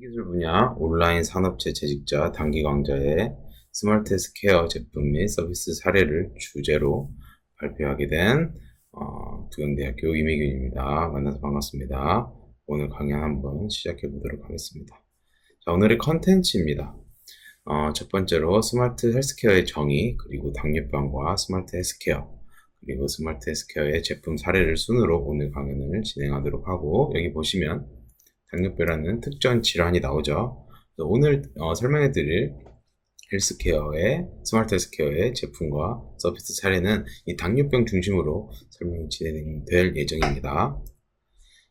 신기술 분야 온라인 산업체 재직자 단기 강좌의 스마트 헬스케어 제품 및 서비스 사례를 주제로 발표하게 된 두영대학교 이미균입니다. 만나서 반갑습니다. 오늘 강의 한번 시작해 보도록 하겠습니다. 자, 오늘의 컨텐츠입니다. 첫 번째로 스마트 헬스케어의 정의, 그리고 당뇨병과 스마트 헬스케어, 그리고 스마트 헬스케어의 제품 사례를 순으로 오늘 강연을 진행하도록 하고, 여기 보시면 당뇨병이라는 특정 질환이 나오죠. 오늘 설명해 드릴 스마트 헬스케어의 제품과 서비스 사례는 이 당뇨병 중심으로 설명이 진행될 예정입니다.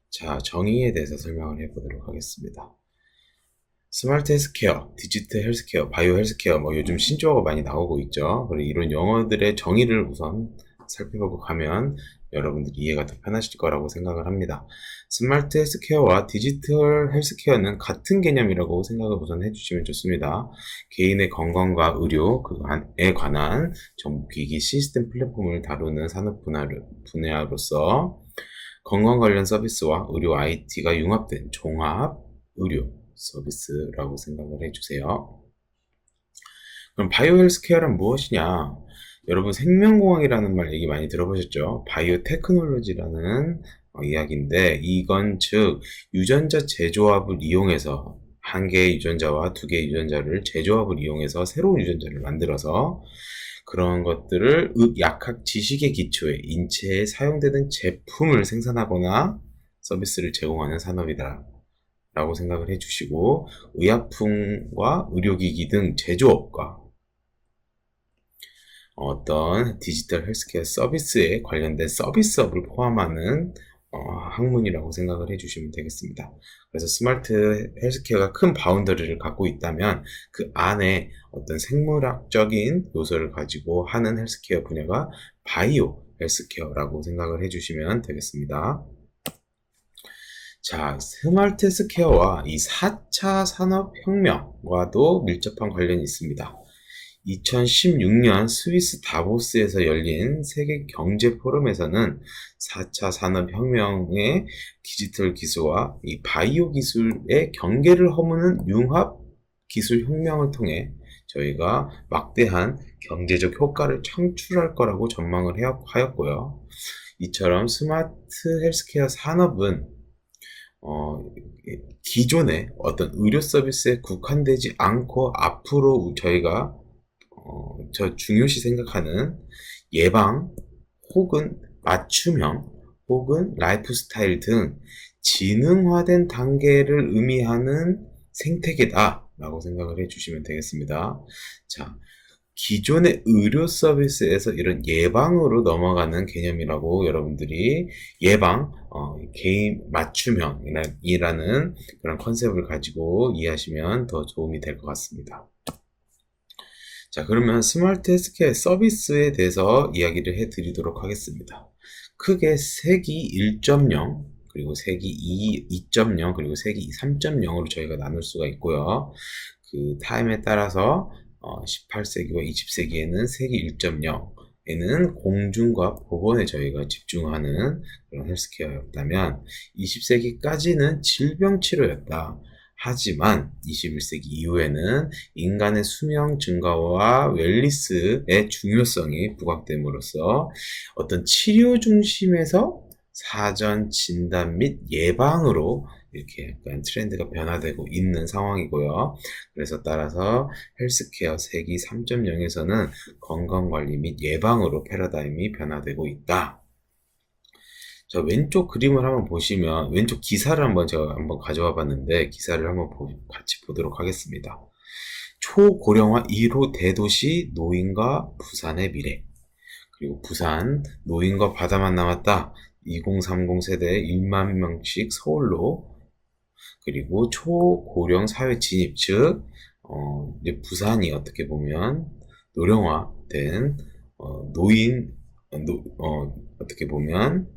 자, 정의에 대해서 설명을 해보도록 하겠습니다. 스마트 헬스케어, 디지털 헬스케어, 바이오 헬스케어, 요즘 신조어가 많이 나오고 있죠. 그리고 이런 용어들의 정의를 우선 살펴보고 가면 여러분들이 이해가 더 편하실 거라고 생각을 합니다. 스마트 헬스케어와 디지털 헬스케어는 같은 개념이라고 생각을 우선 해주시면 좋습니다. 개인의 건강과 의료에 관한 정보기기 시스템 플랫폼을 다루는 산업 분야로서 건강 관련 서비스와 의료 IT가 융합된 종합 의료 서비스라고 생각을 해주세요. 그럼 바이오 헬스케어란 무엇이냐? 여러분 생명공학이라는 말 얘기 많이 들어보셨죠? 바이오 테크놀로지라는 이야기인데, 이건 즉 유전자 재조합을 이용해서 한 개의 유전자와 두 개의 유전자를 재조합을 이용해서 새로운 유전자를 만들어서 그런 것들을 약학 지식의 기초에 인체에 사용되는 제품을 생산하거나 서비스를 제공하는 산업이다 라고 생각을 해주시고, 의약품과 의료기기 등 제조업과 어떤 디지털 헬스케어 서비스에 관련된 서비스업을 포함하는 학문이라고 생각을 해주시면 되겠습니다. 그래서 스마트 헬스케어가 큰 바운더리를 갖고 있다면 그 안에 어떤 생물학적인 요소를 가지고 하는 헬스케어 분야가 바이오 헬스케어라고 생각을 해주시면 되겠습니다. 자, 스마트 헬스케어와 이 4차 산업혁명과도 밀접한 관련이 있습니다. 2016년 스위스 다보스에서 열린 세계 경제 포럼에서는 4차 산업혁명의 디지털 기술과 이 바이오 기술의 경계를 허무는 융합 기술 혁명을 통해 저희가 막대한 경제적 효과를 창출할 거라고 전망을 하였고요. 이처럼 스마트 헬스케어 산업은 기존의 어떤 의료 서비스에 국한되지 않고 앞으로 저희가 저 중요시 생각하는 예방 혹은 맞춤형 혹은 라이프 스타일 등 지능화된 단계를 의미하는 생태계다 라고 생각을 해주시면 되겠습니다. 자, 기존의 의료 서비스에서 이런 예방으로 넘어가는 개념이라고 여러분들이 개인 맞춤형이라는 그런 컨셉을 가지고 이해하시면 더 도움이 될 것 같습니다. 자, 그러면 스마트 헬스케어 서비스에 대해서 이야기를 해드리도록 하겠습니다. 크게 세기 1.0, 그리고 세기 2.0, 그리고 세기 3.0으로 저희가 나눌 수가 있고요. 그 타임에 따라서 18세기와 20세기에는 세기 1.0에는 공중과 보건에 저희가 집중하는 그런 헬스케어였다면 20세기까지는 질병치료였다. 하지만 21세기 이후에는 인간의 수명 증가와 웰니스의 중요성이 부각됨으로써 어떤 치료 중심에서 사전 진단 및 예방으로 이렇게 약간 트렌드가 변화되고 있는 상황이고요. 그래서 따라서 헬스케어 세기 3.0에서는 건강관리 및 예방으로 패러다임이 변화되고 있다. 자, 왼쪽 그림을 한번 보시면, 왼쪽 기사를 제가 한번 가져와 봤는데, 기사를 한번 같이 보도록 하겠습니다. 초고령화 1호 대도시 노인과 부산의 미래. 그리고 부산, 노인과 바다만 남았다. 2030 세대 1만 명씩 서울로. 그리고 초고령 사회 진입, 즉, 이제 부산이 어떻게 보면 노령화된, 어떻게 보면,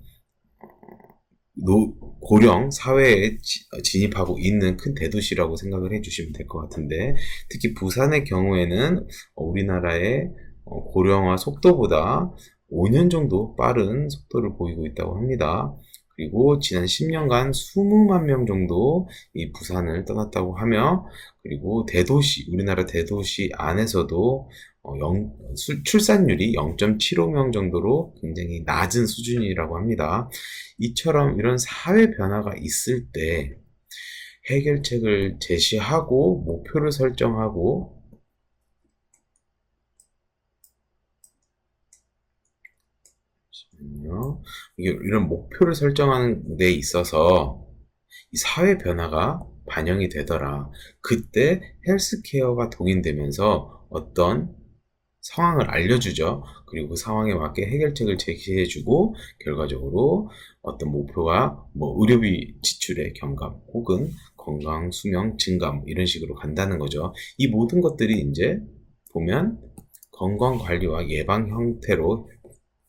고령 사회에 진입하고 있는 큰 대도시라고 생각을 해주시면 될 것 같은데, 특히 부산의 경우에는 우리나라의 고령화 속도보다 5년 정도 빠른 속도를 보이고 있다고 합니다. 그리고 지난 10년간 20만 명 정도 이 부산을 떠났다고 하며, 그리고 대도시, 우리나라 대도시 안에서도 출산율이 0.75명 정도로 굉장히 낮은 수준이라고 합니다. 이처럼 이런 사회 변화가 있을 때 해결책을 제시하고 목표를 설정하고, 이런 목표를 설정하는 데 있어서 이 사회 변화가 반영이 되더라. 그때 헬스케어가 동인되면서 어떤 상황을 알려주죠. 그리고 그 상황에 맞게 해결책을 제시해주고, 결과적으로 어떤 목표가 의료비 지출의 경감 혹은 건강 수명 증감 이런 식으로 간다는 거죠. 이 모든 것들이 이제 보면 건강관리와 예방 형태로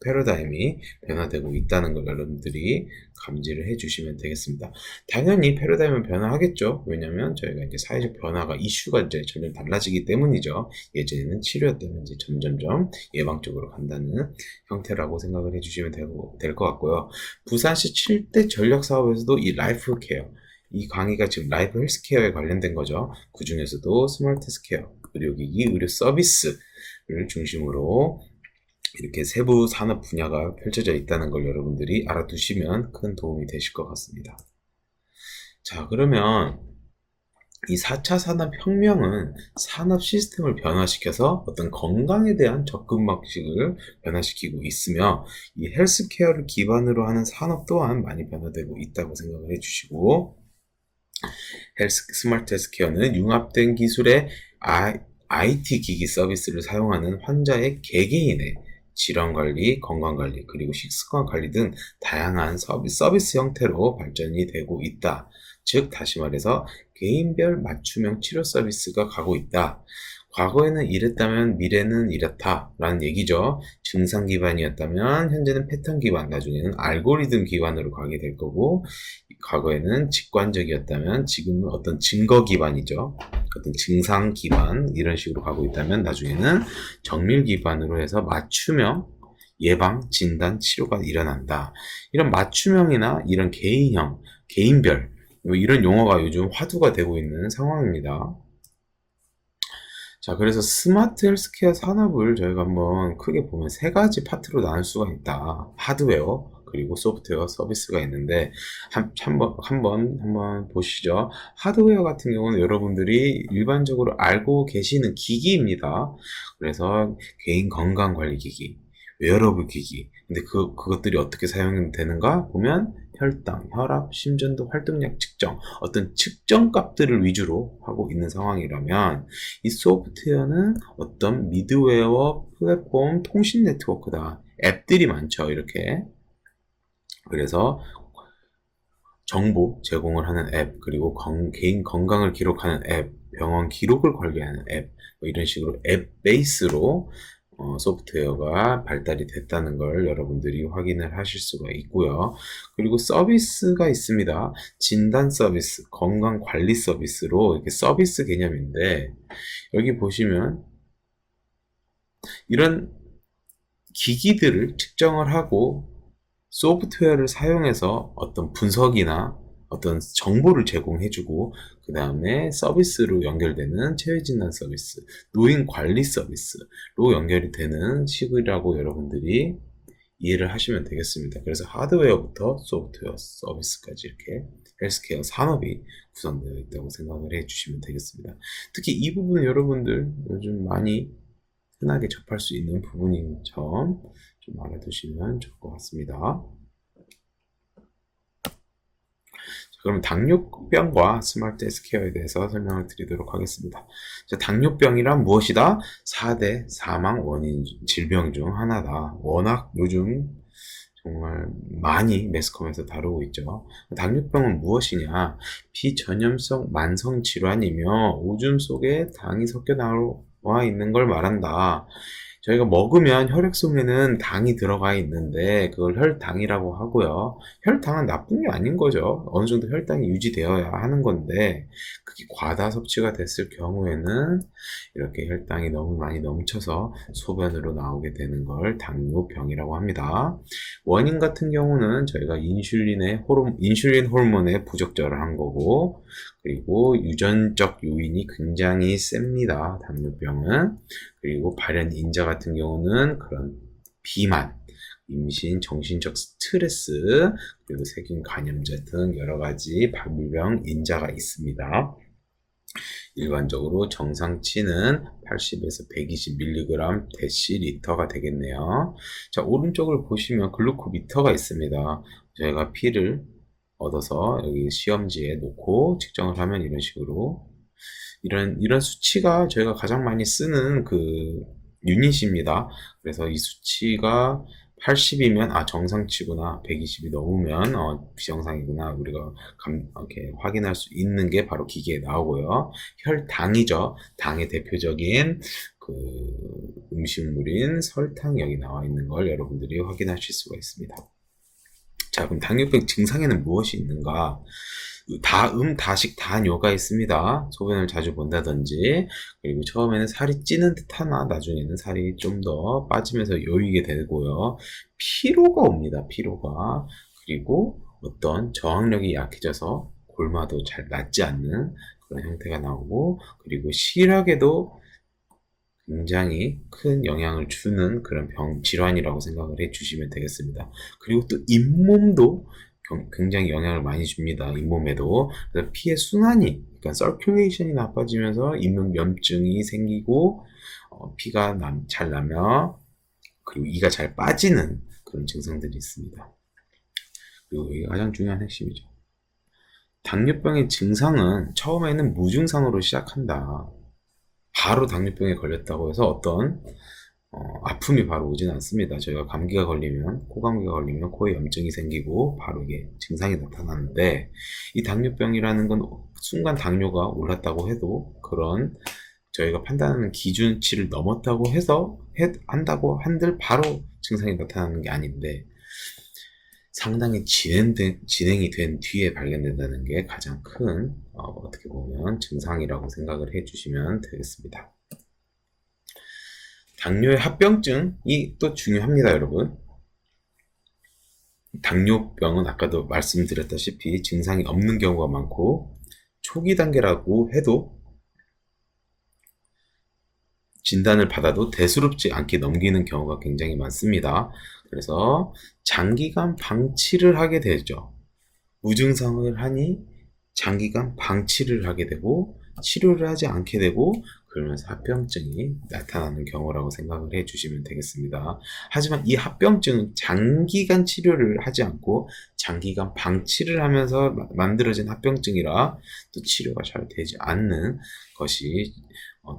패러다임이 변화되고 있다는 걸 여러분들이 감지를 해주시면 되겠습니다. 당연히 패러다임은 변화하겠죠. 왜냐하면 저희가 이제 사회적 변화가 이슈가 이제 점점 달라지기 때문이죠. 예전에는 치료였다면 이제 점점점 예방 쪽으로 간다는 형태라고 생각을 해주시면 될 것 같고요. 부산시 7대 전략 사업에서도 이 라이프 케어, 이 강의가 지금 라이프 헬스케어에 관련된 거죠. 그 중에서도 스마트 헬스케어, 의료기기, 의료 서비스를 중심으로 이렇게 세부 산업 분야가 펼쳐져 있다는 걸 여러분들이 알아두시면 큰 도움이 되실 것 같습니다. 자, 그러면 이 4차 산업혁명은 산업 시스템을 변화시켜서 어떤 건강에 대한 접근 방식을 변화시키고 있으며, 이 헬스케어를 기반으로 하는 산업 또한 많이 변화되고 있다고 생각을 해주시고, 스마트 헬스케어는 융합된 기술의 IT 기기 서비스를 사용하는 환자의 개개인의 질환관리, 건강관리, 그리고 식습관관리 등 다양한 서비스 형태로 발전이 되고 있다. 즉 다시 말해서 개인별 맞춤형 치료 서비스가 가고 있다. 과거에는 이랬다면 미래는 이렇다 라는 얘기죠. 증상 기반이었다면 현재는 패턴 기반, 나중에는 알고리즘 기반으로 가게 될 거고, 과거에는 직관적이었다면 지금은 어떤 증거 기반이죠. 어떤 증상 기반 이런 식으로 가고 있다면 나중에는 정밀 기반으로 해서 맞춤형 예방, 진단, 치료가 일어난다. 이런 맞춤형이나 이런 개인형, 개인별 이런 용어가 요즘 화두가 되고 있는 상황입니다. 자, 그래서 스마트 헬스케어 산업을 저희가 한번 크게 보면 세 가지 파트로 나눌 수가 있다. 하드웨어, 그리고 소프트웨어, 서비스가 있는데 한번 보시죠. 하드웨어 같은 경우는 여러분들이 일반적으로 알고 계시는 기기입니다. 그래서 개인 건강관리 기기, 웨어러블 기기. 근데 그것들이 어떻게 사용되는가 보면 혈당, 혈압, 심전도, 활동량 측정, 어떤 측정 값들을 위주로 하고 있는 상황이라면, 이 소프트웨어는 어떤 미드웨어, 플랫폼, 통신 네트워크다. 앱들이 많죠, 이렇게. 그래서 정보 제공을 하는 앱, 그리고 개인 건강을 기록하는 앱, 병원 기록을 관리하는 앱, 이런 식으로 앱 베이스로 소프트웨어가 발달이 됐다는 걸 여러분들이 확인을 하실 수가 있고요. 그리고 서비스가 있습니다. 진단 서비스, 건강 관리 서비스로 이렇게 서비스 개념인데, 여기 보시면 이런 기기들을 측정을 하고 소프트웨어를 사용해서 어떤 분석이나 어떤 정보를 제공해주고, 그 다음에 서비스로 연결되는 체외진단 서비스, 노인 관리 서비스로 연결이 되는 식이라고 여러분들이 이해를 하시면 되겠습니다. 그래서 하드웨어부터 소프트웨어 서비스까지 이렇게 헬스케어 산업이 구성되어 있다고 생각을 해주시면 되겠습니다. 특히 이 부분은 여러분들 요즘 많이 흔하게 접할 수 있는 부분인 점 좀 알아두시면 좋을 것 같습니다. 그럼 당뇨병과 스마트 헬스케어에 대해서 설명을 드리도록 하겠습니다. 자, 당뇨병이란 무엇이다? 4대 사망 원인 질병 중 하나다. 워낙 요즘 정말 많이 매스컴에서 다루고 있죠. 당뇨병은 무엇이냐? 비전염성 만성 질환이며 오줌 속에 당이 섞여 나와 있는 걸 말한다. 저희가 먹으면 혈액 속에는 당이 들어가 있는데 그걸 혈당이라고 하고요. 혈당은 나쁜 게 아닌 거죠. 어느 정도 혈당이 유지되어야 하는 건데 그게 과다 섭취가 됐을 경우에는 이렇게 혈당이 너무 많이 넘쳐서 소변으로 나오게 되는 걸 당뇨병이라고 합니다. 원인 같은 경우는 저희가 인슐린 호르몬의 부적절한 거고, 그리고 유전적 요인이 굉장히 셉니다. 당뇨병은. 그리고 발현 인자 같은 경우는 그런 비만, 임신, 정신적 스트레스, 그리고 세균 감염자 등 여러 가지 발병 인자가 있습니다. 일반적으로 정상치는 80에서 120mg 데시리터가 되겠네요. 자, 오른쪽을 보시면 글루코미터가 있습니다. 저희가 피를 얻어서 여기 시험지에 놓고 측정을 하면 이런 식으로 이런 수치가 저희가 가장 많이 쓰는 그 유닛입니다. 그래서 이 수치가 80이면 정상치구나, 120이 넘으면 비정상이구나, 우리가 이렇게 확인할 수 있는 게 바로 기계에 나오고요. 혈당이죠. 당의 대표적인 그 음식물인 설탕이 여기 나와 있는 걸 여러분들이 확인하실 수가 있습니다. 자, 그럼 당뇨병 증상에는 무엇이 있는가? 다음, 다식, 다뇨가 있습니다. 소변을 자주 본다든지, 그리고 처음에는 살이 찌는 듯 하나, 나중에는 살이 좀 더 빠지면서 여유게 되고요. 피로가 옵니다, 피로가. 그리고 어떤 저항력이 약해져서 골마도 잘 낫지 않는 그런 형태가 나오고, 그리고 시력에도 굉장히 큰 영향을 주는 그런 질환이라고 생각을 해주시면 되겠습니다. 그리고 또 잇몸도 굉장히 영향을 많이 줍니다. 잇몸에도. 그래서 피의 순환이, 그러니까 서큘레이션이 나빠지면서 잇몸염증이 생기고 피가 잘 나며, 그리고 이가 잘 빠지는 그런 증상들이 있습니다. 그리고 이게 가장 중요한 핵심이죠. 당뇨병의 증상은 처음에는 무증상으로 시작한다. 바로 당뇨병에 걸렸다고 해서 어떤 아픔이 바로 오진 않습니다. 저희가 감기가 걸리면, 코감기가 걸리면 코에 염증이 생기고 바로 이게 증상이 나타나는데, 이 당뇨병이라는 건 순간 당뇨가 올랐다고 해도 그런 저희가 판단하는 기준치를 넘었다고 해서 한다고 한들 바로 증상이 나타나는 게 아닌데, 상당히 진행이 된 뒤에 발견된다는 게 가장 큰 어떻게 보면 증상이라고 생각을 해주시면 되겠습니다. 당뇨의 합병증이 또 중요합니다, 여러분. 당뇨병은 아까도 말씀드렸다시피 증상이 없는 경우가 많고, 초기 단계라고 해도 진단을 받아도 대수롭지 않게 넘기는 경우가 굉장히 많습니다. 그래서 장기간 방치를 하게 되죠. 무증상을 하니 장기간 방치를 하게 되고 치료를 하지 않게 되고, 그러면서 합병증이 나타나는 경우라고 생각을 해주시면 되겠습니다. 하지만 이 합병증은 장기간 치료를 하지 않고 장기간 방치를 하면서 만들어진 합병증이라 또 치료가 잘 되지 않는 것이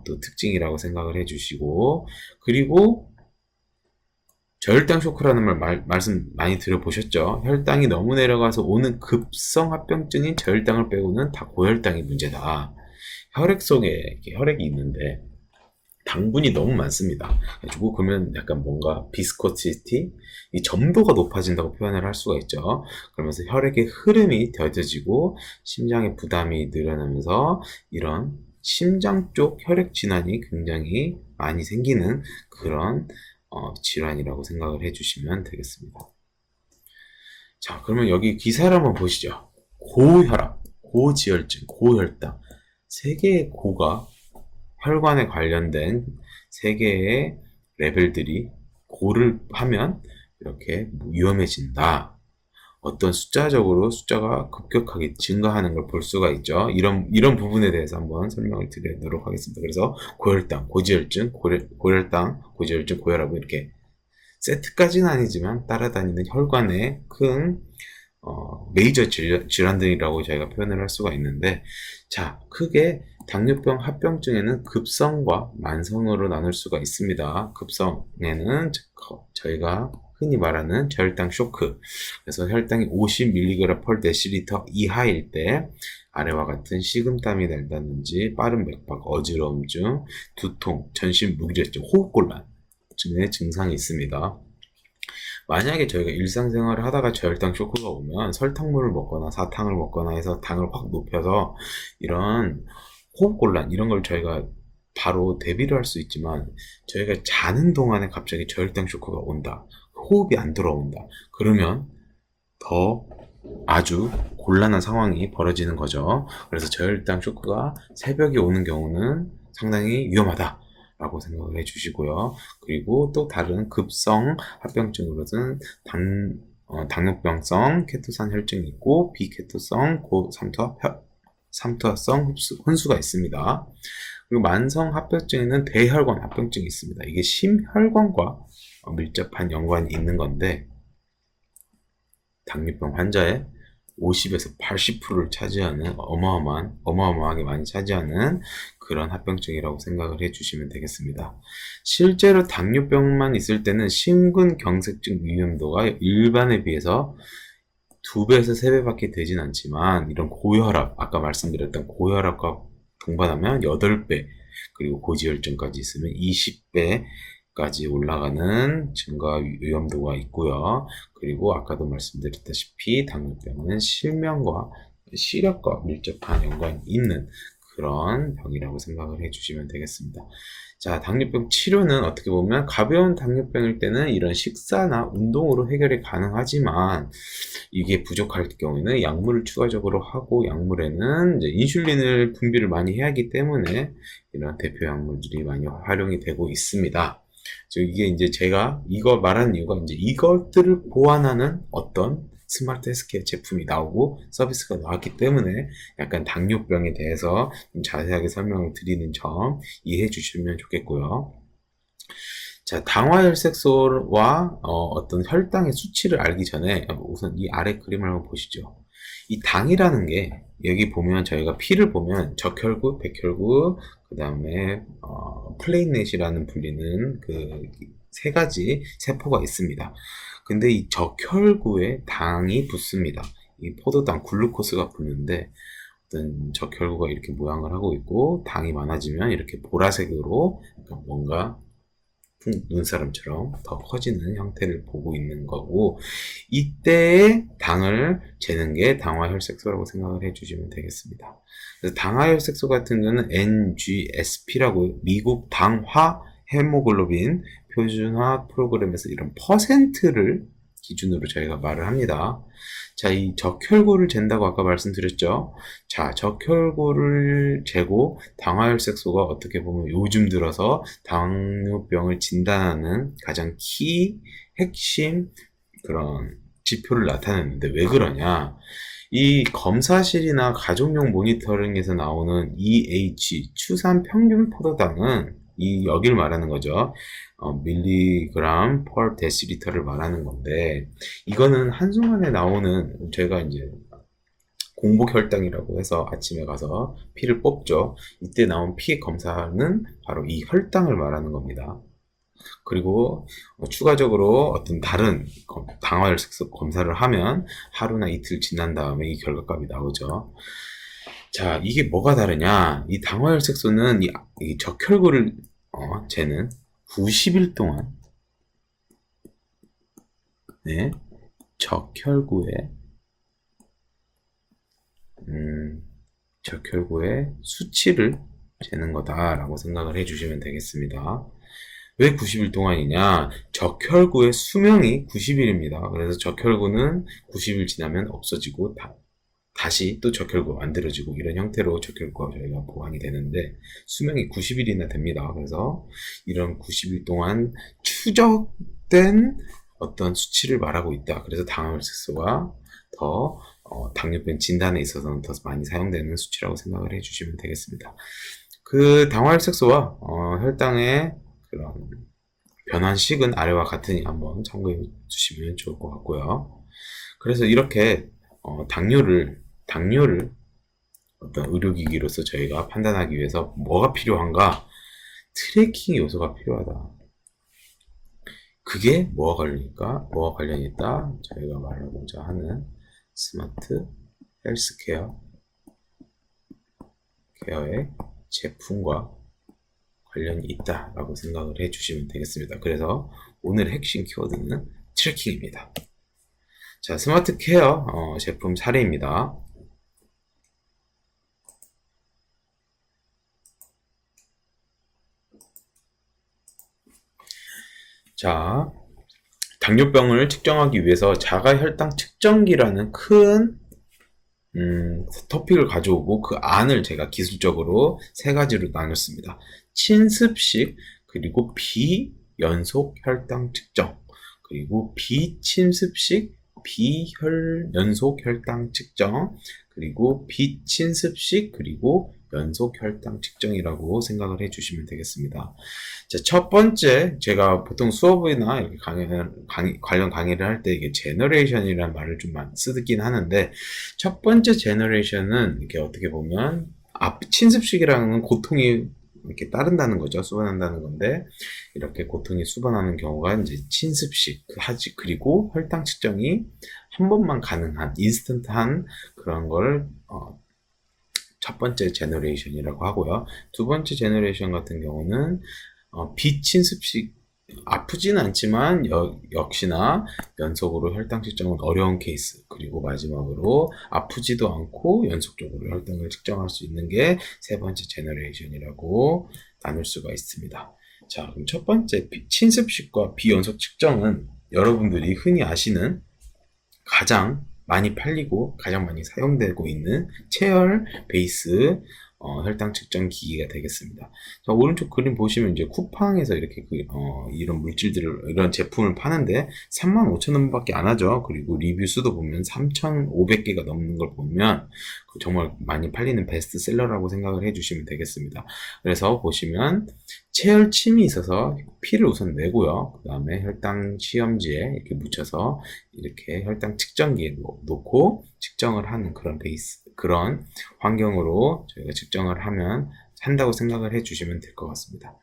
또 특징이라고 생각을 해주시고, 그리고 저혈당 쇼크라는 말씀 많이 들어보셨죠? 혈당이 너무 내려가서 오는 급성 합병증인 저혈당을 빼고는 다 고혈당이 문제다. 혈액 속에 혈액이 있는데 당분이 너무 많습니다. 그리고 그러면 약간 뭔가 비스코시티, 이 점도가 높아진다고 표현을 할 수가 있죠. 그러면서 혈액의 흐름이 더뎌지고 심장의 부담이 늘어나면서 이런 심장 쪽 혈액 질환이 굉장히 많이 생기는 그런 질환이라고 생각을 해주시면 되겠습니다. 자, 그러면 여기 기사를 한번 보시죠. 고혈압, 고지혈증, 고혈당, 세 개의 고가 혈관에 관련된 세 개의 레벨들이 고를 하면 이렇게 위험해진다. 어떤 숫자적으로 숫자가 급격하게 증가하는 걸 볼 수가 있죠. 이런 부분에 대해서 한번 설명을 드리도록 하겠습니다. 그래서 고혈당, 고지혈증, 고혈당, 고지혈증, 고혈압, 이렇게 세트까지는 아니지만 따라다니는 혈관의 큰 메이저 질환들이라고 저희가 표현을 할 수가 있는데, 자, 크게 당뇨병 합병증에는 급성과 만성으로 나눌 수가 있습니다. 급성에는 저희가 흔히 말하는 저혈당 쇼크, 그래서 혈당이 50mg/dL 이하일 때 아래와 같은 식은땀이 난다든지 빠른 맥박, 어지러움증, 두통, 전신 무기력증, 호흡곤란, 증상이 있습니다. 만약에 저희가 일상생활을 하다가 저혈당 쇼크가 오면 설탕물을 먹거나 사탕을 먹거나 해서 당을 확 높여서 이런 호흡곤란 이런 걸 저희가 바로 대비를 할 수 있지만, 저희가 자는 동안에 갑자기 저혈당 쇼크가 온다, 호흡이 안 들어온다, 그러면 더 아주 곤란한 상황이 벌어지는 거죠. 그래서 저혈당 쇼크가 새벽에 오는 경우는 상당히 위험하다 라고 생각을 해 주시고요. 그리고 또 다른 급성 합병증으로는 당뇨병성 케토산 혈증이 있고 비케토성 고삼투화성 혼수가 있습니다. 그리고 만성 합병증에는 대혈관 합병증이 있습니다. 이게 심혈관과 밀접한 연관이 있는 건데, 당뇨병 환자의 50에서 80%를 차지하는 어마어마하게 많이 차지하는 그런 합병증이라고 생각을 해주시면 되겠습니다. 실제로 당뇨병만 있을 때는 심근경색증 위험도가 일반에 비해서 2배에서 3배밖에 되진 않지만, 이런 고혈압, 아까 말씀드렸던 고혈압과 동반하면 8배, 그리고 고지혈증까지 있으면 20배까지 올라가는 증가 위험도가 있고요. 그리고 아까도 말씀드렸다시피 당뇨병은 실명과 시력과 밀접한 연관이 있는 그런 병이라고 생각을 해주시면 되겠습니다. 자, 당뇨병 치료는 어떻게 보면 가벼운 당뇨병일 때는 이런 식사나 운동으로 해결이 가능하지만, 이게 부족할 경우에는 약물을 추가적으로 하고, 약물에는 이제 인슐린을 분비를 많이 해야 하기 때문에 이런 대표 약물들이 많이 활용이 되고 있습니다. 이게 이제 제가 이거 말하는 이유가, 이제 이것들을 보완하는 어떤 스마트 헬스케어 제품이 나오고 서비스가 나왔기 때문에 약간 당뇨병에 대해서 좀 자세하게 설명을 드리는 점 이해해 주시면 좋겠고요. 자, 당화혈색소와 어떤 혈당의 수치를 알기 전에 우선 이 아래 그림을 한번 보시죠. 이 당이라는 게, 여기 보면 저희가 피를 보면 적혈구, 백혈구, 그 다음에 플레인넷이라는 불리는 그 세 가지 세포가 있습니다. 근데 이 적혈구에 당이 붙습니다. 이 포도당, 글루코스가 붙는데, 어떤 적혈구가 이렇게 모양을 하고 있고, 당이 많아지면 이렇게 보라색으로 뭔가 눈사람처럼 더 커지는 형태를 보고 있는 거고, 이때의 당을 재는 게 당화혈색소라고 생각을 해주시면 되겠습니다. 그래서 당화혈색소 같은 경우는 NGSP라고 미국 당화 헤모글로빈 표준화 프로그램에서 이런 퍼센트를 기준으로 저희가 말을 합니다. 자, 이 적혈구를 잰다고 아까 말씀드렸죠. 자, 적혈구를 재고 당화혈색소가 어떻게 보면 요즘 들어서 당뇨병을 진단하는 가장 핵심 그런 지표를 나타내는데, 왜 그러냐? 이 검사실이나 가족용 모니터링에서 나오는 EH, 추산 평균 포도당은 여기를 말하는 거죠. 밀리그램 per 데시리터를 말하는 건데, 이거는 한순간에 나오는, 제가 이제 공복 혈당이라고 해서 아침에 가서 피를 뽑죠. 이때 나온 피 검사는 바로 이 혈당을 말하는 겁니다. 그리고 추가적으로 어떤 다른 당화혈색소 검사를 하면 하루나 이틀 지난 다음에 이 결과값이 나오죠. 자, 이게 뭐가 다르냐? 이 당화혈색소는 이 적혈구를 재는 90일 동안, 네, 적혈구의 수치를 재는 거다라고 생각을 해주시면 되겠습니다. 왜 90일 동안이냐? 적혈구의 수명이 90일입니다. 그래서 적혈구는 90일 지나면 없어지고 다시 또 적혈구가 만들어지고, 이런 형태로 적혈구가 저희가 보완이 되는데, 수명이 90일이나 됩니다. 그래서 이런 90일 동안 추적된 어떤 수치를 말하고 있다. 그래서 당화혈색소가 더 당뇨병 진단에 있어서는 더 많이 사용되는 수치라고 생각을 해주시면 되겠습니다. 그 당화혈색소와 혈당의 그런 변환식은 아래와 같으니 한번 참고해 주시면 좋을 것 같고요. 그래서 이렇게 당뇨를 어떤 의료기기로서 저희가 판단하기 위해서 뭐가 필요한가? 트래킹 요소가 필요하다. 그게 뭐가 관련이 있다? 저희가 말하고자 하는 스마트 헬스케어의 제품과 관련이 있다라고 생각을 해주시면 되겠습니다. 그래서 오늘 핵심 키워드는 트래킹입니다. 자, 스마트 케어 제품 사례입니다. 자, 당뇨병을 측정하기 위해서 자가혈당 측정기라는 큰 토픽을 가져오고 그 안을 제가 기술적으로 세 가지로 나눴습니다. 침습식, 그리고 비연속 혈당 측정, 그리고 비침습식 비연속 혈당 측정, 그리고 비침습식, 그리고 연속 혈당 측정이라고 생각을 해주시면 되겠습니다. 자, 첫 번째, 제가 보통 수업이나 이렇게 관련 강의를 할 때 이게 제너레이션이라는 말을 좀 많이 쓰긴 하는데, 첫 번째 제너레이션은 이렇게 어떻게 보면 침습식이라는 건 고통이 이렇게 따른다는 거죠. 수반한다는 건데, 이렇게 고통이 수반하는 경우가 이제 침습식, 그리고 혈당 측정이 한 번만 가능한, 인스턴트한 그런 걸, 첫 번째 제너레이션이라고 하고요. 두 번째 제너레이션 같은 경우는 비침습식, 아프지는 않지만 역시나 연속으로 혈당 측정은 어려운 케이스, 그리고 마지막으로 아프지도 않고 연속적으로 혈당을 측정할 수 있는 게 세 번째 제너레이션이라고 나눌 수가 있습니다. 자, 그럼 첫 번째 침습식과 비연속 측정은 여러분들이 흔히 아시는 가장 많이 팔리고 가장 많이 사용되고 있는 체열 베이스 혈당 측정 기기가 되겠습니다. 자, 오른쪽 그림 보시면 이제 쿠팡에서 이렇게 이런 물질들을, 이런 제품을 파는데 35,000원 밖에 안 하죠. 그리고 리뷰 수도 보면 3,500개가 넘는 걸 보면 정말 많이 팔리는 베스트셀러라고 생각을 해주시면 되겠습니다. 그래서 보시면 체열침이 있어서 피를 우선 내고요. 그 다음에 혈당 시험지에 이렇게 묻혀서 이렇게 혈당 측정기에 놓고 측정을 하는 그런 그런 환경으로 저희가 측정을 한다고 생각을 해주시면 될 것 같습니다.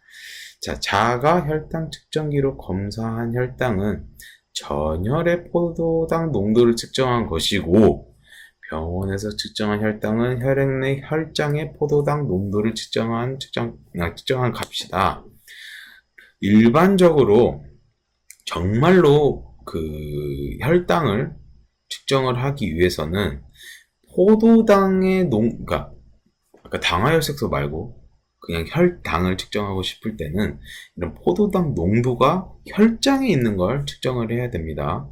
자, 자가 혈당 측정기로 검사한 혈당은 전혈의 포도당 농도를 측정한 것이고, 병원에서 측정한 혈당은 혈액 내 혈장의 포도당 농도를 측정한 값이다. 일반적으로 정말로 그 혈당을 측정을 하기 위해서는 포도당의 그러니까 아까 당화혈색소 말고 그냥 혈당을 측정하고 싶을 때는 이런 포도당 농도가 혈장에 있는 걸 측정을 해야 됩니다.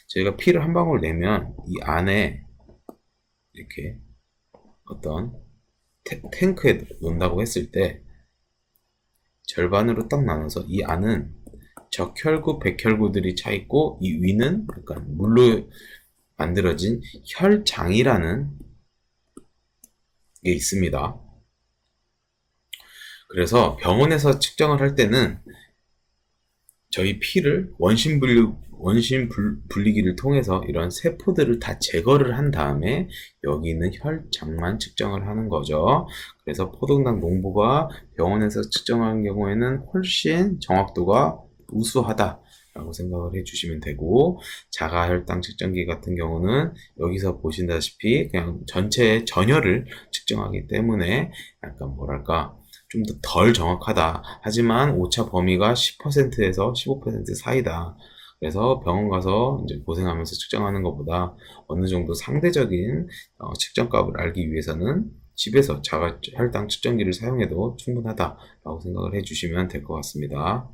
저희가 피를 한 방울 내면 이 안에 이렇게 어떤 탱크에 놓는다고 했을 때 절반으로 딱 나눠서 이 안은 적혈구, 백혈구들이 차 있고, 이 위는 약간 물로 만들어진 혈장이라는 게 있습니다. 그래서 병원에서 측정을 할 때는 저희 피를 원심 분리기를 통해서 이런 세포들을 다 제거를 한 다음에 여기 있는 혈장만 측정을 하는 거죠. 그래서 포도당 농도가 병원에서 측정하는 경우에는 훨씬 정확도가 우수하다 라고 생각을 해주시면 되고, 자가혈당 측정기 같은 경우는 여기서 보신다시피 그냥 전체의 전혈을 측정하기 때문에 약간 뭐랄까 좀 더 덜 정확하다. 하지만 오차 범위가 10%에서 15% 사이다. 그래서 병원 가서 이제 고생하면서 측정하는 것보다 어느 정도 상대적인 측정값을 알기 위해서는 집에서 자가혈당 측정기를 사용해도 충분하다라고 생각을 해주시면 될 것 같습니다.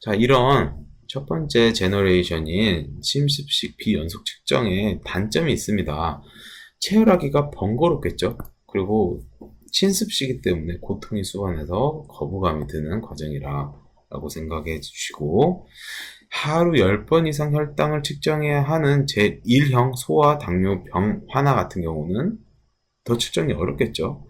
자, 이런 첫 번째 제너레이션인 침습식 비연속 측정에 단점이 있습니다. 체열하기가 번거롭겠죠. 그리고 침습식이기 때문에 고통이 수반해서 거부감이 드는 과정이라고 생각해 주시고, 하루 10번 이상 혈당을 측정해야 하는 제1형 소아 당뇨병 환아 같은 경우는 더 측정이 어렵겠죠.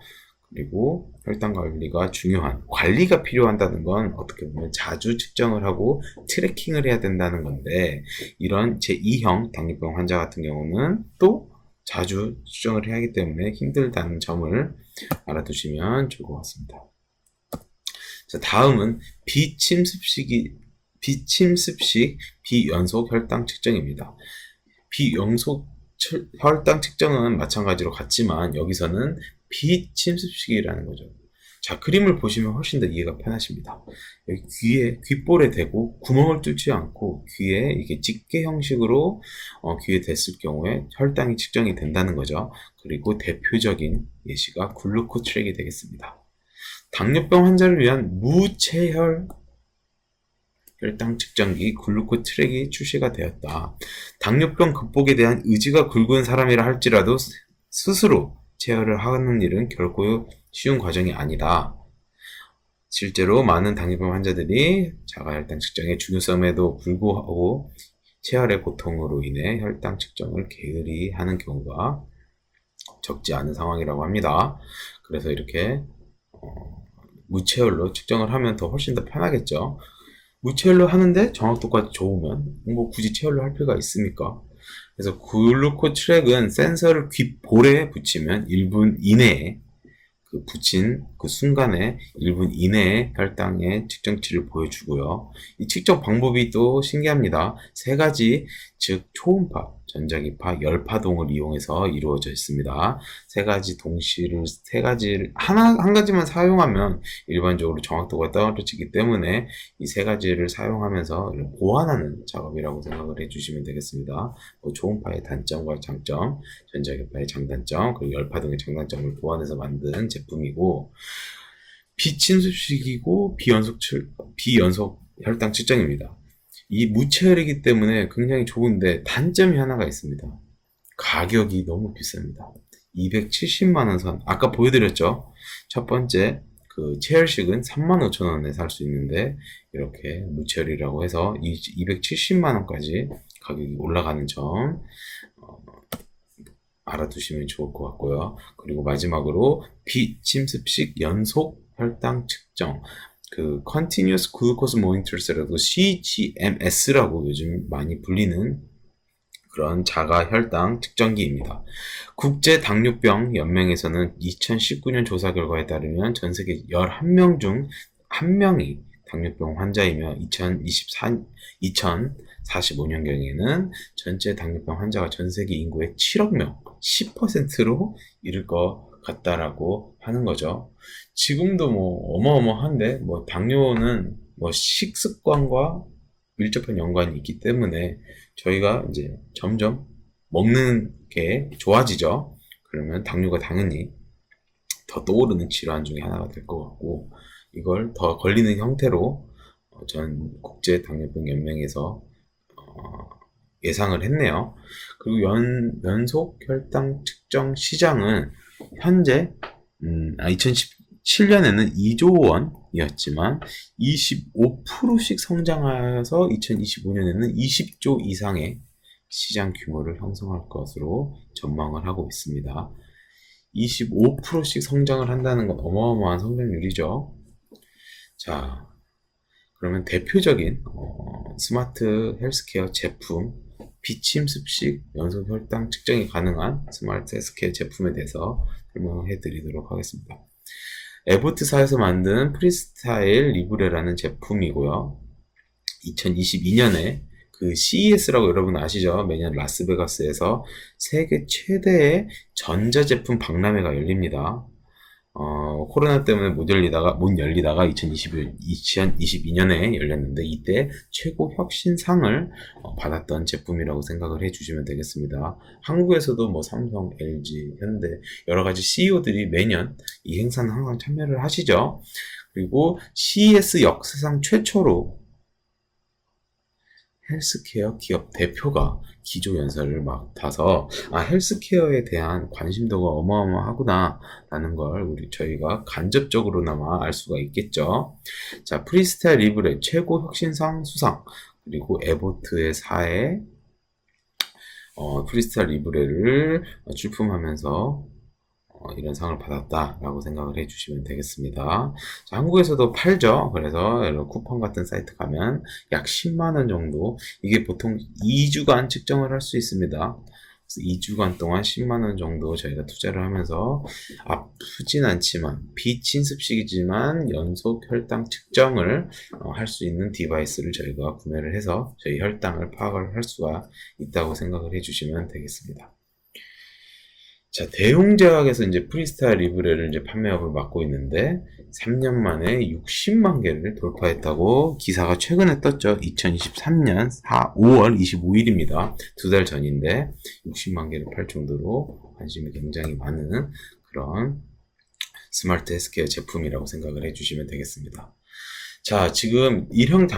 그리고 혈당 관리가 중요한, 관리가 필요한다는 건 어떻게 보면 자주 측정을 하고 트래킹을 해야 된다는 건데, 이런 제2형 당뇨병 환자 같은 경우는 또 자주 측정을 해야 하기 때문에 힘들다는 점을 알아두시면 좋을 것 같습니다. 자, 다음은 비침습식 비연속 혈당 측정입니다. 비연속 혈당 측정은 마찬가지로 같지만 여기서는 비침습식이라는 거죠. 자, 그림을 보시면 훨씬 더 이해가 편하십니다. 여기 귀에, 귓볼에 대고 구멍을 뚫지 않고 귀에 이게 집게 형식으로 귀에 댔을 경우에 혈당이 측정이 된다는 거죠. 그리고 대표적인 예시가 글루코 트랙이 되겠습니다. 당뇨병 환자를 위한 무체혈 혈당 측정기 글루코 트랙이 출시가 되었다. 당뇨병 극복에 대한 의지가 굵은 사람이라 할지라도 스스로 체혈을 하는 일은 결코 쉬운 과정이 아니다. 실제로 많은 당뇨병 환자들이 자가혈당 측정의 중요성에도 불구하고 체혈의 고통으로 인해 혈당 측정을 게으리 하는 경우가 적지 않은 상황이라고 합니다. 그래서 이렇게 무체혈로 측정을 하면 훨씬 더 편하겠죠. 무체혈로 하는데 정확도까지 좋으면 뭐 굳이 체혈로 할 필요가 있습니까? 그래서 글루코 트랙은 센서를 귓볼에 붙이면 1분 이내에 붙인 그 순간에 1분 이내에 혈당의 측정치를 보여주고요. 이 측정 방법이 또 신기합니다. 세 가지, 즉 초음파, 전자기파, 열파동을 이용해서 이루어져 있습니다. 세 가지를 한 가지만 사용하면 일반적으로 정확도가 떨어지기 때문에 이 세 가지를 사용하면서 보완하는 작업이라고 생각을 해주시면 되겠습니다. 초음파의 단점과 장점, 전자기파의 장단점, 그리고 열파동의 장단점을 보완해서 만든 제품이고, 비침습식이고 비연속 혈당 측정입니다. 이 무체혈이기 때문에 굉장히 좋은데 단점이 하나가 있습니다. 가격이 너무 비쌉니다. 270만원 선. 아까 보여드렸죠? 첫 번째 그 체혈식은 35,000원에 살 수 있는데 이렇게 무체혈이라고 해서 270만원까지 가격이 올라가는 점 알아두시면 좋을 것 같고요. 그리고 마지막으로 비침습식 연속 혈당 측정, 그 Continuous Glucose Monitors라고 CGMS라고 요즘 많이 불리는 그런 자가 혈당 측정기입니다. 국제 당뇨병 연맹에서는 2019년 조사 결과에 따르면 전 세계 11명 중 1명이 당뇨병 환자이며 2045년경에는 전체 당뇨병 환자가 전 세계 인구의 7억 명, 10%로 이를 것 같다라고 하는 거죠. 지금도 뭐 어마어마한데 당뇨는 식습관과 밀접한 연관이 있기 때문에 저희가 이제 점점 먹는 게 좋아지죠. 그러면 당뇨가 당연히 더 떠오르는 질환 중에 하나가 될 것 같고, 이걸 더 걸리는 형태로 전 국제 당뇨병 연맹에서 예상을 했네요. 그리고 연속 혈당 측정 시장은 현재 2017년에는 2조 원이었지만 25%씩 성장하여서 2025년에는 20조 이상의 시장 규모를 형성할 것으로 전망을 하고 있습니다. 25%씩 성장을 한다는 건 어마어마한 성장률이죠. 자, 그러면 대표적인 스마트 헬스케어 제품, 비침습식 연속 혈당 측정이 가능한 스마트 헬스케어 제품에 대해서 설명해 드리도록 하겠습니다. 에보트사에서 만든 프리스타일 리브레라는 제품이고요. 2022년에 그 CES라고 여러분 아시죠? 매년 라스베가스에서 세계 최대의 전자제품 박람회가 열립니다. 코로나 때문에 못 열리다가 2022년에 열렸는데 이때 최고 혁신상을 받았던 제품이라고 생각을 해주시면 되겠습니다. 한국에서도 삼성, LG, 현대 여러 가지 CEO들이 매년 이 행사는 항상 참여를 하시죠. 그리고 CES 역사상 최초로 헬스케어 기업 대표가 기조연설을 맡아서 헬스케어에 대한 관심도가 어마어마하구나 라는 걸 저희가 간접적으로나마 알 수가 있겠죠. 자, 프리스타일 리브레 최고 혁신상 수상, 그리고 에보트의 사에 프리스타일 리브레를 출품하면서 이런 상을 받았다라고 생각을 해주시면 되겠습니다. 자, 한국에서도 팔죠. 그래서 이런 쿠팡 같은 사이트 가면 약 10만원 정도, 이게 보통 2주간 측정을 할 수 있습니다. 그래서 2주간 동안 10만원 정도 저희가 투자를 하면서 아프진 않지만 비침습식이지만 연속 혈당 측정을 할 수 있는 디바이스를 저희가 구매를 해서 저희 혈당을 파악을 할 수가 있다고 생각을 해주시면 되겠습니다. 자, 대웅제약에서 이제 프리스타일 리브레를 이제 판매업을 맡고 있는데 3년 만에 60만 개를 돌파했다고 기사가 최근에 떴죠. 2023년 5월 25일입니다. 2달 전인데 60만 개를 팔 정도로 관심이 굉장히 많은 그런 스마트 헬스케어 제품이라고 생각을 해주시면 되겠습니다. 자, 지금 1형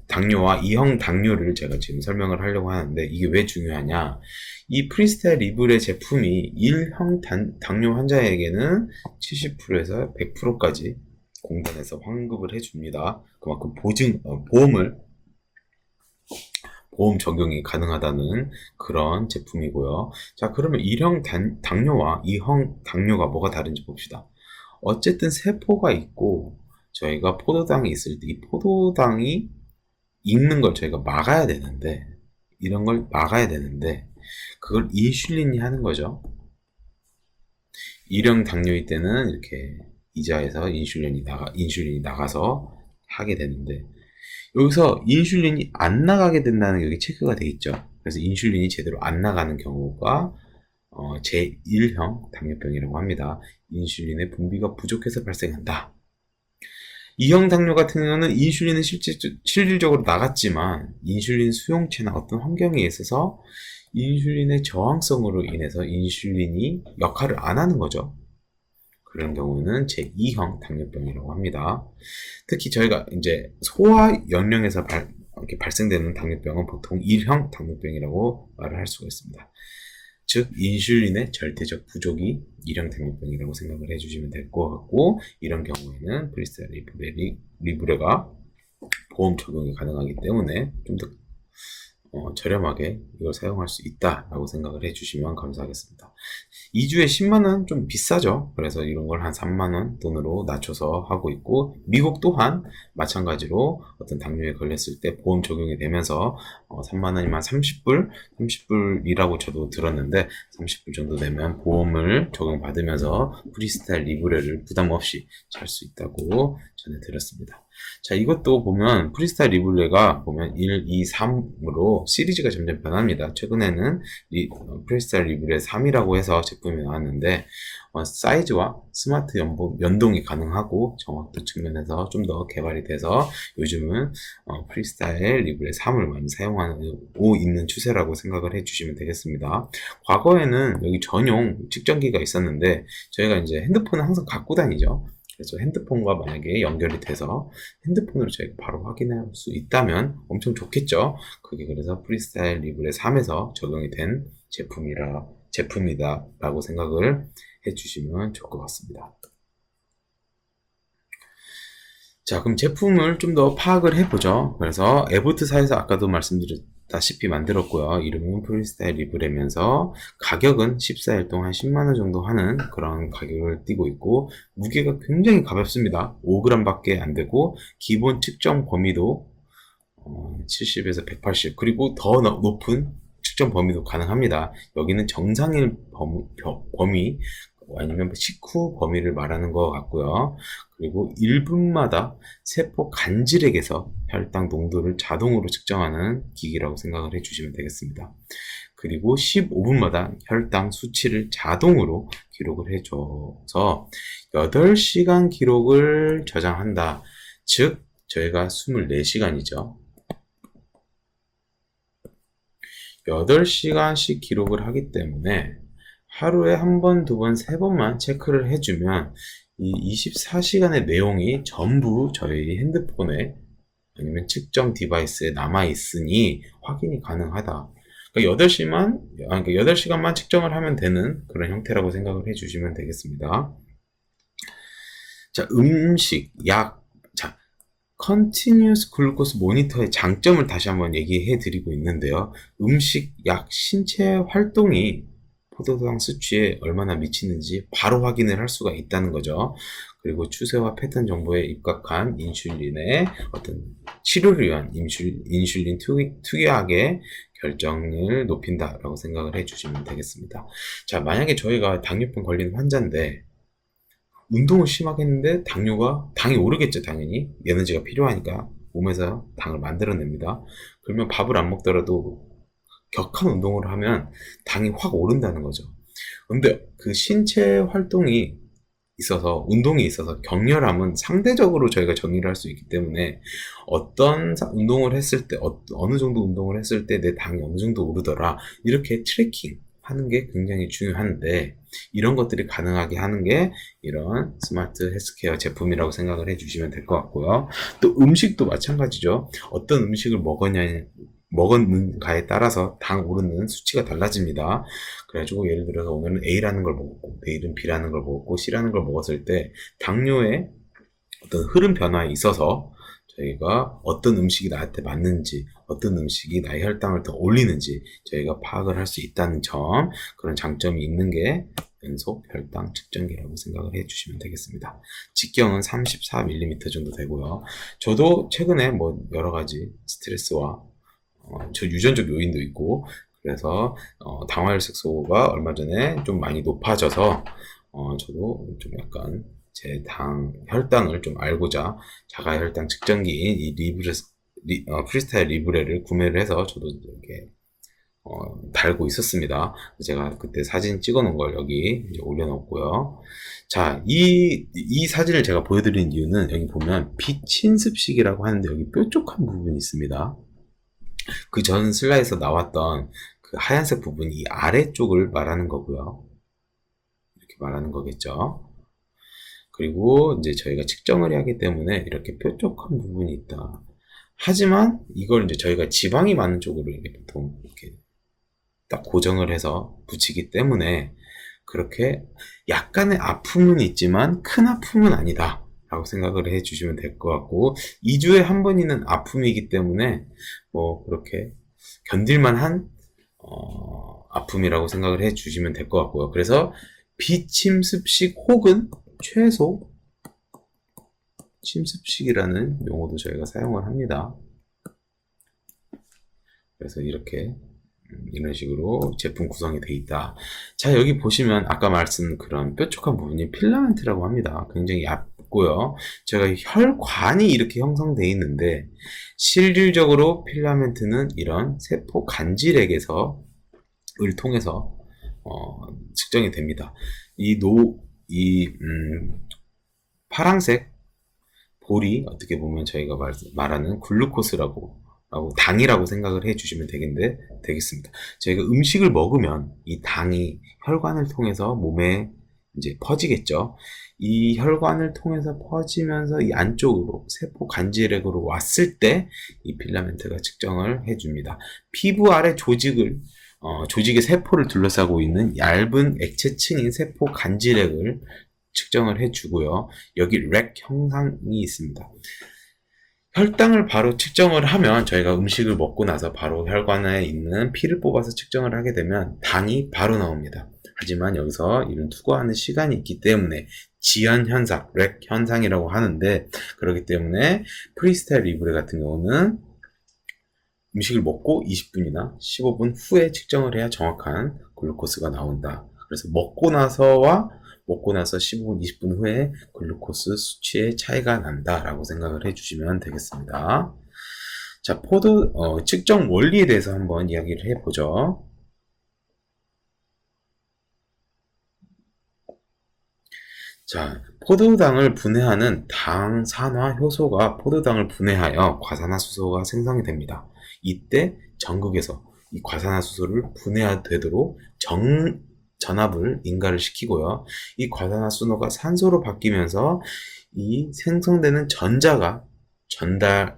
당뇨와 2형 당뇨를 제가 지금 설명을 하려고 하는데 이게 왜 중요하냐? 이 프리스타일 리브레 제품이 1형 당뇨 환자에게는 70%에서 100%까지 공단에서 환급을 해줍니다. 그만큼 보험 적용이 가능하다는 그런 제품이고요. 자, 그러면 1형 당뇨와 2형 당뇨가 뭐가 다른지 봅시다. 어쨌든 세포가 있고 저희가 포도당이 있을 때 이 포도당이 익는 걸 저희가 막아야 되는데 이런 걸 막아야 되는데 그걸 인슐린이 하는 거죠. 1형 당뇨일 때는 이렇게 이자에서 인슐린이 나가서 하게 되는데 여기서 인슐린이 안 나가게 된다는 게 여기 체크가 돼 있죠. 그래서 인슐린이 제대로 안 나가는 경우가 제1형 당뇨병이라고 합니다. 인슐린의 분비가 부족해서 발생한다. 2형 당뇨 같은 경우는 인슐린은 실질적으로 나갔지만 인슐린 수용체나 어떤 환경에 있어서 인슐린의 저항성으로 인해서 인슐린이 역할을 안 하는 거죠. 그런 경우는 제2형 당뇨병이라고 합니다. 특히 저희가 이제 소화 연령에서 이렇게 발생되는 당뇨병은 보통 1형 당뇨병이라고 말을 할 수가 있습니다. 즉 인슐린의 절대적 부족이 1형 당뇨병이라고 생각을 해주시면 될 것 같고 이런 경우에는 프리스타일 리브레가 보험 적용이 가능하기 때문에 좀 더 저렴하게 이걸 사용할 수 있다라고 생각을 해주시면 감사하겠습니다. 2주에 10만원 좀 비싸죠. 그래서 이런 걸 한 3만원 돈으로 낮춰서 하고 있고 미국 또한 마찬가지로 어떤 당뇨에 걸렸을 때 보험 적용이 되면서 3만원이면 30불이라고 저도 들었는데 30불 정도 되면 보험을 적용받으면서 프리스타일 리브레를 부담 없이 잘 수 있다고 전해 들었습니다. 자, 이것도 보면 프리스타일 리브레가 보면 1, 2, 3으로 시리즈가 점점 변합니다. 최근에는 프리스타일 리브레 3이라고 해서 제품이 나왔는데 사이즈와 스마트 연동이 가능하고 정확도 측면에서 좀 더 개발이 돼서 요즘은 프리스타일 리브레 3을 많이 사용하고 있는 추세라고 생각을 해주시면 되겠습니다. 과거에는 여기 전용 측정기가 있었는데 저희가 이제 핸드폰을 항상 갖고 다니죠. 그래서 핸드폰과 만약에 연결이 돼서 핸드폰으로 저희가 바로 확인할 수 있다면 엄청 좋겠죠. 그게 그래서 프리스타일 리브레 3에서 적용이 된 제품이다 라고 생각을 해주시면 좋을 것 같습니다. 자, 그럼 제품을 좀 더 파악을 해보죠. 그래서 에보트사에서 아까도 말씀드렸다시피 만들었고요. 이름은 프리스타일 리브레면서 가격은 14일 동안 10만원 정도 하는 그런 가격을 띄고 있고 무게가 굉장히 가볍습니다. 5g 밖에 안 되고 기본 측정 범위도 70에서 180 그리고 더 높은 측정 범위도 가능합니다. 여기는 정상인 범위 아니면 식후 범위를 말하는 것 같고요. 그리고 1분마다 세포 간질액에서 혈당 농도를 자동으로 측정하는 기기라고 생각을 해주시면 되겠습니다. 그리고 15분마다 혈당 수치를 자동으로 기록을 해줘서 8시간 기록을 저장한다. 즉 저희가 24시간이죠. 8시간씩 기록을 하기 때문에 하루에 한 번, 두 번, 세 번만 체크를 해주면 이 24시간의 내용이 전부 저희 핸드폰에 아니면 측정 디바이스에 남아있으니 확인이 가능하다. 그러니까 8시간만 측정을 하면 되는 그런 형태라고 생각을 해주시면 되겠습니다. 자, 음식, 약, 자, 컨티뉴어스 글루코스 모니터의 장점을 다시 한번 얘기해 드리고 있는데요. 음식, 약, 신체 활동이 포도당 수치에 얼마나 미치는지 바로 확인을 할 수가 있다는 거죠. 그리고 추세와 패턴 정보에 입각한 인슐린의 어떤 치료를 위한 인슐린 투약의 결정을 높인다라고 생각을 해주시면 되겠습니다. 자, 만약에 저희가 당뇨병 걸린 환자인데 운동을 심하게 했는데 당이 오르겠죠. 당연히 에너지가 필요하니까 몸에서 당을 만들어냅니다. 그러면 밥을 안 먹더라도 격한 운동을 하면 당이 확 오른다는 거죠. 근데 그 신체 활동이 있어서, 운동이 있어서 격렬함은 상대적으로 저희가 정의를 할 수 있기 때문에 어떤 운동을 했을 때, 어느 정도 운동을 했을 때 내 당이 어느 정도 오르더라, 이렇게 트래킹 하는 게 굉장히 중요한데, 이런 것들이 가능하게 하는 게 이런 스마트 헬스케어 제품이라고 생각을 해주시면 될 것 같고요. 또 음식도 마찬가지죠. 어떤 음식을 먹었는가에 따라서 당 오르는 수치가 달라집니다. 그래가지고 예를 들어서 오늘은 A라는 걸 먹었고 내일은 B라는 걸 먹었고 C라는 걸 먹었을 때 당뇨의 어떤 흐름 변화에 있어서 저희가 어떤 음식이 나한테 맞는지, 어떤 음식이 나의 혈당을 더 올리는지 저희가 파악을 할 수 있다는 점, 그런 장점이 있는 게 연속 혈당 측정기라고 생각을 해주시면 되겠습니다. 직경은 34mm 정도 되고요. 저도 최근에 뭐 여러 가지 스트레스와 저 유전적 요인도 있고, 그래서 당화혈색소가 얼마 전에 좀 많이 높아져서 저도 좀 약간 제 혈당을 좀 알고자 자가 혈당 측정기인 이 프리스타일 리브레를 구매를 해서 저도 이렇게 달고 있었습니다. 제가 그때 사진 찍어 놓은 걸 여기 이제 올려놓고요. 자, 이 사진을 제가 보여드린 이유는 여기 보면 빛친습식이라고 하는데 여기 뾰족한 부분이 있습니다. 그 전 슬라이드에서 나왔던 그 하얀색 부분이 이 아래쪽을 말하는 거고요. 이렇게 말하는 거겠죠. 그리고 이제 저희가 측정을 하기 때문에 이렇게 뾰족한 부분이 있다. 하지만 이걸 이제 저희가 지방이 많은 쪽으로 이렇게 보통 이렇게 딱 고정을 해서 붙이기 때문에 그렇게 약간의 아픔은 있지만 큰 아픔은 아니다 라고 생각을 해 주시면 될 것 같고, 2주에 한 번 있는 아픔이기 때문에 뭐 그렇게 견딜만한 아픔이라고 생각을 해 주시면 될 것 같고요. 그래서 비침습식 혹은 최소 침습식이라는 용어도 저희가 사용을 합니다. 그래서 이렇게 이런 식으로 제품 구성이 되어 있다. 자, 여기 보시면 아까 말씀 그런 뾰족한 부분이 필라멘트라고 합니다. 굉장히 얇고요. 제가 혈관이 이렇게 형성되어 있는데 실질적으로 필라멘트는 이런 세포 간질액에서 을 통해서 측정이 됩니다. 파랑색 볼이 어떻게 보면 저희가 말하는 글루코스라고 당이라고 생각을 해주시면 되겠습니다. 저희가 음식을 먹으면 이 당이 혈관을 통해서 몸에 이제 퍼지겠죠. 이 혈관을 통해서 퍼지면서 이 안쪽으로 세포 간질액으로 왔을 때 이 필라멘트가 측정을 해줍니다. 피부 아래 조직의 세포를 둘러싸고 있는 얇은 액체층인 세포 간질액을 측정을 해주고요. 여기 렉 형상이 있습니다. 혈당을 바로 측정을 하면 저희가 음식을 먹고 나서 바로 혈관에 있는 피를 뽑아서 측정을 하게 되면 당이 바로 나옵니다. 하지만 여기서 이런 투과하는 시간이 있기 때문에 지연 현상, 렉 현상이라고 하는데, 그렇기 때문에 프리스타일 리브레 같은 경우는 음식을 먹고 20분이나 15분 후에 측정을 해야 정확한 글루코스가 나온다. 그래서 먹고 나서 15분, 20분 후에 글루코스 수치의 차이가 난다라고 생각을 해주시면 되겠습니다. 자, 측정 원리에 대해서 한번 이야기를 해보죠. 자, 포도당을 분해하는 당산화 효소가 포도당을 분해하여 과산화수소가 생성이 됩니다. 이때 전극에서 이 과산화수소를 분해되도록 전압을 인가를 시키고요. 이 과산화수소가 산소로 바뀌면서 이 생성되는 전자 전달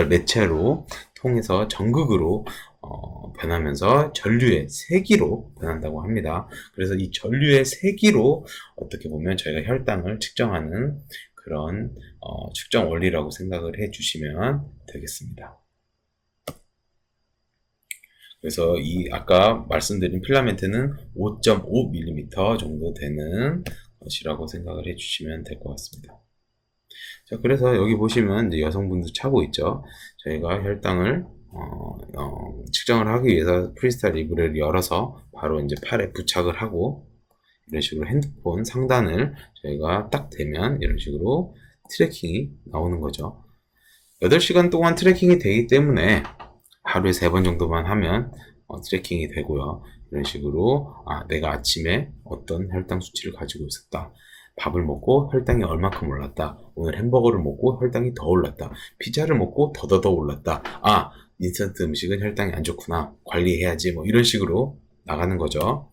매체로 통해서 전극으로 변하면서 전류의 세기로 변한다고 합니다. 그래서 이 전류의 세기로 어떻게 보면 저희가 혈당을 측정하는 그런 측정 원리라고 생각을 해주시면 되겠습니다. 그래서 이 아까 말씀드린 필라멘트는 5.5mm 정도 되는 것이라고 생각을 해주시면 될 것 같습니다. 자, 그래서 여기 보시면 이제 여성분도 차고 있죠. 저희가 혈당을 측정을 하기 위해서 프리스타일 리브레를 열어서 바로 이제 팔에 부착을 하고, 이런 식으로 핸드폰 상단을 저희가 딱 대면 이런 식으로 트래킹이 나오는 거죠. 8시간 동안 트래킹이 되기 때문에 하루에 3번 정도만 하면 트래킹이 되고요. 이런 식으로 내가 아침에 어떤 혈당 수치를 가지고 있었다. 밥을 먹고 혈당이 얼마큼 올랐다. 오늘 햄버거를 먹고 혈당이 더 올랐다. 피자를 먹고 더더더 올랐다. 인스턴트 음식은 혈당이 안 좋구나. 관리해야지. 뭐 이런 식으로 나가는 거죠.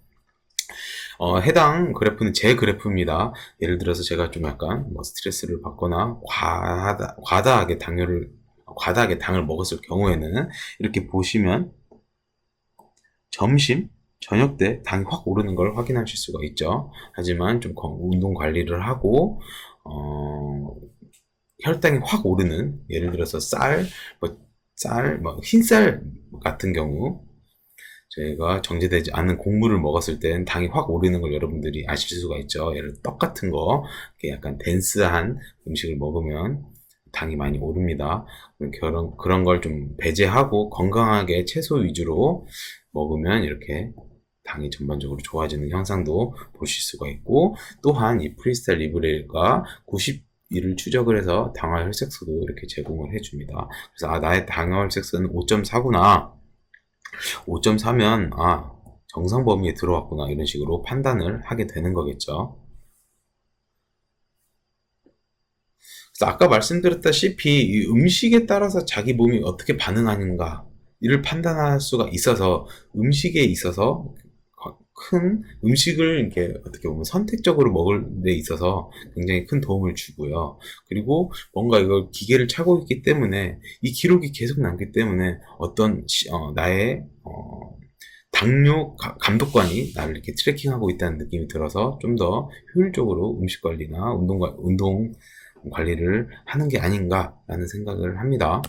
해당 그래프는 제 그래프입니다. 예를 들어서 제가 좀 약간 스트레스를 받거나 과다하게 당을 먹었을 경우에는 이렇게 보시면 점심, 저녁 때 당이 확 오르는 걸 확인하실 수가 있죠. 하지만 좀 운동 관리를 하고 혈당이 확 오르는, 예를 들어서 흰쌀 같은 경우, 저희가 정제되지 않은 곡물을 먹었을 땐 당이 확 오르는 걸 여러분들이 아실 수가 있죠. 예를 들어 떡 같은 거, 약간 덴스한 음식을 먹으면 당이 많이 오릅니다. 그런 걸 좀 배제하고 건강하게 채소 위주로 먹으면 이렇게 당이 전반적으로 좋아지는 현상도 보실 수가 있고, 또한 이 프리스타일 리브레가 90일을 추적을 해서 당화 혈색소도 이렇게 제공을 해줍니다. 그래서 나의 당화 혈색소는 5.4구나, 5.4면 정상 범위에 들어왔구나, 이런 식으로 판단을 하게 되는 거겠죠. 그래서 아까 말씀드렸다시피 이 음식에 따라서 자기 몸이 어떻게 반응하는가 이를 판단할 수가 있어서, 음식에 있어서 큰 음식을 이렇게 어떻게 보면 선택적으로 먹을 데 있어서 굉장히 큰 도움을 주고요. 그리고 뭔가 이걸 기계를 차고 있기 때문에 이 기록이 계속 남기 때문에 어떤 나의 당뇨 감독관이 나를 이렇게 트래킹하고 있다는 느낌이 들어서 좀 더 효율적으로 음식 관리나 운동 관리를 하는 게 아닌가라는 생각을 합니다.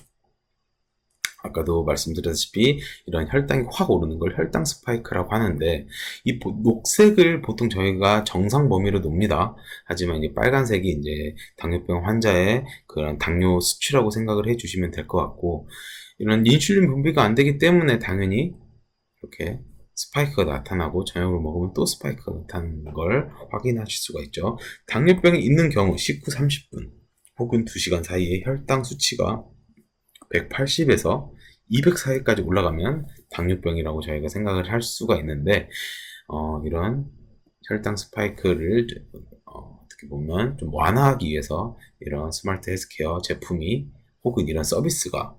아까도 말씀드렸다시피 이런 혈당이 확 오르는 걸 혈당 스파이크라고 하는데, 이 녹색을 보통 저희가 정상 범위로 놉니다. 하지만 이 빨간색이 이제 당뇨병 환자의 그런 당뇨 수치라고 생각을 해주시면 될 것 같고, 이런 인슐린 분비가 안 되기 때문에 당연히 이렇게 스파이크가 나타나고, 저녁을 먹으면 또 스파이크가 나타나는 걸 확인하실 수가 있죠. 당뇨병이 있는 경우 식후 30분 혹은 2시간 사이에 혈당 수치가 180에서 200 사이까지 올라가면 당뇨병이라고 저희가 생각을 할 수가 있는데, 이런 혈당 스파이크를 어떻게 보면 좀 완화하기 위해서 이런 스마트 헬스케어 제품이 혹은 이런 서비스가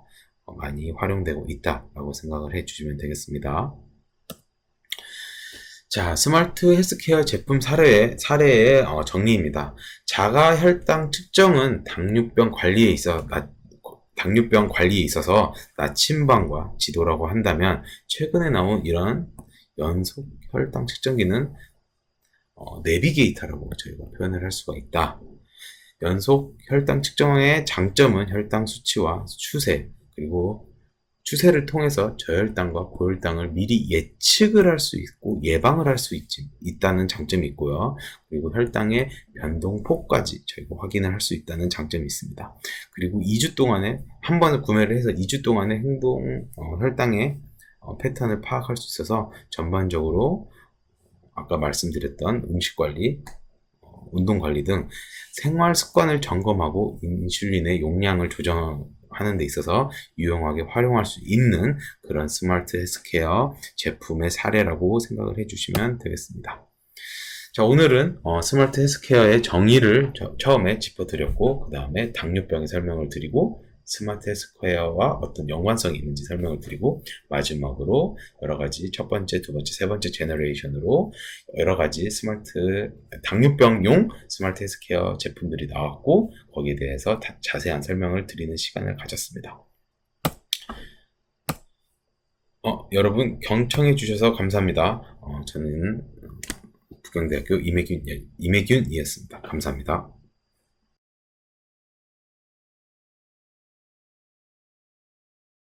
많이 활용되고 있다라고 생각을 해주시면 되겠습니다. 자, 스마트 헬스케어 제품 사례의 정리입니다. 자가 혈당 측정은 당뇨병 관리에 있어서 나침반과 지도라고 한다면, 최근에 나온 이런 연속 혈당 측정기는 내비게이터라고 저희가 표현을 할 수가 있다. 연속 혈당 측정의 장점은 혈당 수치와 추세, 그리고 추세를 통해서 저혈당과 고혈당을 미리 예측을 할 수 있고 예방을 할 수 있다는 장점이 있고요. 그리고 혈당의 변동폭까지 저희가 확인을 할 수 있다는 장점이 있습니다. 그리고 2주 동안에 한 번을 구매를 해서 2주 동안의 혈당의 패턴을 파악할 수 있어서 전반적으로 아까 말씀드렸던 음식 관리, 운동 관리 등 생활 습관을 점검하고 인슐린의 용량을 조정하는 데 있어서 유용하게 활용할 수 있는 그런 스마트 헬스케어 제품의 사례라고 생각을 해주시면 되겠습니다. 자, 오늘은 스마트 헬스케어의 정의를 처음에 짚어드렸고, 그 다음에 당뇨병의 설명을 드리고, 스마트 헬스케어와 어떤 연관성이 있는지 설명을 드리고, 마지막으로 여러가지 첫 번째, 두 번째, 세 번째 제너레이션으로 여러가지 당뇨병용 스마트 헬스케어 제품들이 나왔고, 거기에 대해서 자세한 설명을 드리는 시간을 가졌습니다. 여러분 경청해 주셔서 감사합니다. 저는 부경대학교 이매균이었습니다. 감사합니다.